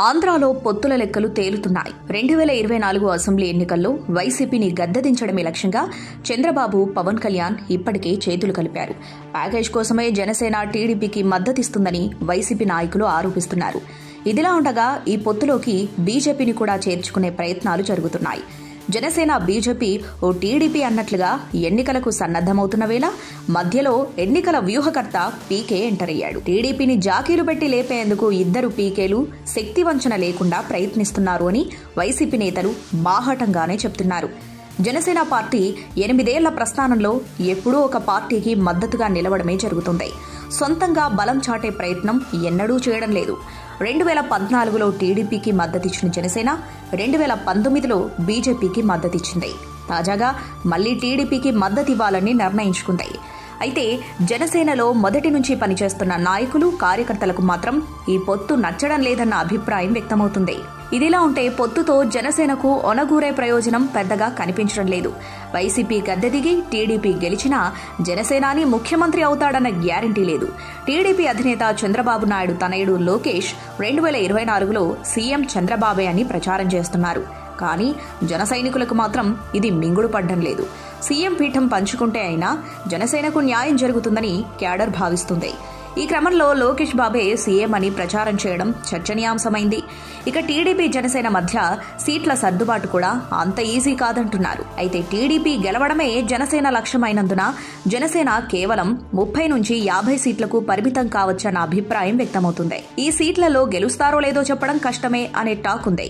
ఆంధ్రాలో పొత్తుల లెక్కలు తేలుతున్నాయి. 2024 అసెంబ్లీ ఎన్నికల్లో వైసీపీని గద్దెదించడమే లక్ష్యంగా చంద్రబాబు, పవన్ కళ్యాణ్ ఇప్పటికే చేతులు కలిపారు. ప్యాకేజ్ కోసమే జనసేన టీడీపీకి మద్దతిస్తుందని వైసీపీ నాయకులు ఆరోపిస్తున్నారు. ఇదిలా ఉండగా ఈ పొత్తులోకి బీజేపీని కూడా చేర్చుకునే ప్రయత్నాలు జరుగుతున్నాయి. జనసేన, బీజేపీ ఓ టీడీపీ అన్నట్లుగా ఎన్నికలకు సన్నద్దమవుతున్న వేళ మధ్యలో ఎన్నికల వ్యూహకర్త పీకే ఎంటర్ అయ్యాడు. టీడీపీని జాకీలు పెట్టి లేపేందుకు ఇద్దరు పీకేలు శక్తి వంచన లేకుండా ప్రయత్నిస్తున్నారు అని వైసీపీ నేతలు బాహాటంగానే చెప్తున్నారు. జనసేన పార్టీ 8 ఏళ్ల ప్రస్థానంలో ఎప్పుడూ ఒక పార్టీకి మద్దతుగా నిలవడమే జరుగుతుంది. సొంతంగా బలం చాటే ప్రయత్నం ఎన్నడూ చేయడం లేదు. 2014లో టీడీపీకి మద్దతిచ్చిన జనసేన 2019లో బీజేపీకి మద్దతిచ్చింది. తాజాగా మళ్లీ టీడీపీకి మద్దతివ్వాలని నిర్ణయించుకుంది. అయితే జనసేనలో మొదటి నుంచి పనిచేస్తున్న నాయకులు, కార్యకర్తలకు మాత్రం ఈ పొత్తు నచ్చడం లేదన్న అభిప్రాయం వ్యక్తమవుతుంది. ఇదిలా ఉంటే పొత్తుతో జనసేనకు ఒనగూరే ప్రయోజనం పెద్దగా కనిపించడం లేదు. వైసీపీ గద్దెదిగి టీడీపీ గెలిచినా జనసేనాని ముఖ్యమంత్రి అవుతాడన్న గ్యారంటీ లేదు. టీడీపీ అధినేత చంద్రబాబు నాయుడు తనయుడు లోకేష్ 2024లో సీఎం చంద్రబాబే అని ప్రచారం చేస్తున్నారు. కానీ జన సైనికులకు మాత్రం ఇది మింగుడు పడ్డం లేదు. సీఎం పీఠం పంచుకుంటే అయినా జనసేనకు న్యాయం జరుగుతుందని క్యాడర్ భావిస్తుంది. ఈ క్రమంలో లోకేష్ బాబే సీఎం అని ప్రచారం చేయడం చర్చనీయాంశమైంది. ఇక టీడీపీ, జనసేన మధ్య సీట్ల సర్దుబాటు కూడా అంత ఈజీ కాదంటున్నారు. అయితే టీడీపీ గెలవడమే జనసేన లక్ష్యమైనందున జనసేన కేవలం 30 నుంచి 50 సీట్లకు పరిమితం కావచ్చన్న అభిప్రాయం వ్యక్తమవుతుంది. ఈ సీట్లలో గెలుస్తారో లేదో చెప్పడం కష్టమే అనే టాక్ ఉంది.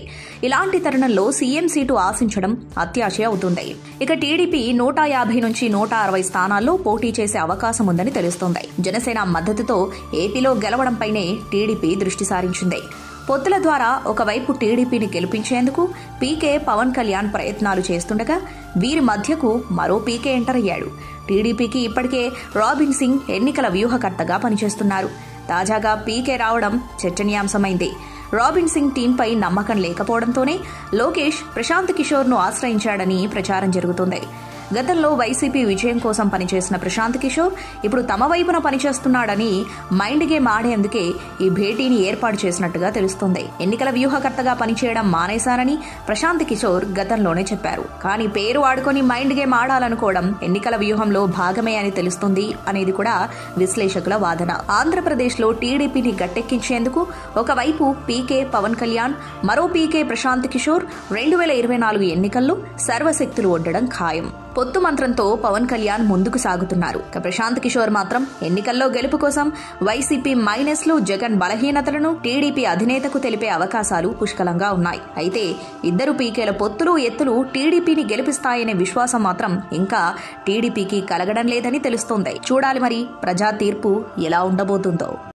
ఇలాంటి తరుణంలో సీఎం సీటు ఆశించడం అత్యాశ అవుతుంది. ఇక టీడీపీ 150 నుంచి 160 స్థానాల్లో పోటీ చేసే అవకాశం ఉందని తెలుస్తోంది. జనసేన మద్దతుతో ఏపీలో గెలవడంపైనే టీడీపీ దృష్టి సారించింది. పొత్తుల ద్వారా ఒకవైపు టీడీపీని గెలిపించేందుకు పీకే, పవన్ కళ్యాణ్ ప్రయత్నాలు చేస్తుండగా వీరి మధ్యకు మరో పీకే ఎంటర్ అయ్యాడు. టీడీపీకి ఇప్పటికే రాబిన్ సింగ్ ఎన్నికల వ్యూహకర్తగా పనిచేస్తున్నారు. తాజాగా పీకే రావడం చర్చనీయాంశమైంది. రాబిన్ సింగ్ టీంపై నమ్మకం లేకపోవడంతోనే లోకేష్ ప్రశాంత్ కిషోర్ను ఆశ్రయించాడని ప్రచారం జరుగుతోంది. గతంలో వైసీపీ విజయం కోసం పనిచేసిన ప్రశాంత్ కిషోర్ ఇప్పుడు తమ వైపున పనిచేస్తున్నాడని మైండ్ గేమ్ ఆడేందుకే ఈ భేటీని ఏర్పాటు చేసినట్టుగా తెలుస్తోంది. ఎన్నికల వ్యూహకర్తగా పనిచేయడం మానేశానని ప్రశాంత్ కిషోర్ గతంలోనే చెప్పారు. కానీ పేరు ఆడుకొని మైండ్ గేమ్ ఆడాలనుకోవడం ఎన్నికల వ్యూహంలో భాగమే అని తెలుస్తుంది అనేది కూడా విశ్లేషకుల వాదన. ఆంధ్రప్రదేశ్లో టీడీపీని గట్టెక్కించేందుకు ఒకవైపు పీకే, పవన్ కళ్యాణ్, మరో పీకే ప్రశాంత్ కిషోర్ 2024 ఎన్నికల్లో సర్వశక్తులు ఒడ్డడం ఖాయం. పొత్తు మంత్రంతో పవన్ కళ్యాణ్ ముందుకు సాగుతున్నారు. ప్రశాంత్ కిషోర్ మాత్రం ఎన్నికల్లో గెలుపు కోసం వైసీపీ మైనస్లు, జగన్ బలహీనతలను టీడీపీ అధినేతకు తెలిపే అవకాశాలు పుష్కలంగా ఉన్నాయి. అయితే ఇద్దరు పీకేల పొత్తులు, ఎత్తులు టీడీపీని గెలిపిస్తాయనే విశ్వాసం మాత్రం ఇంకా టీడీపీకి కలగడం లేదని తెలుస్తోంది. చూడాలి మరి ప్రజా తీర్పు ఎలా ఉండబోతుందో.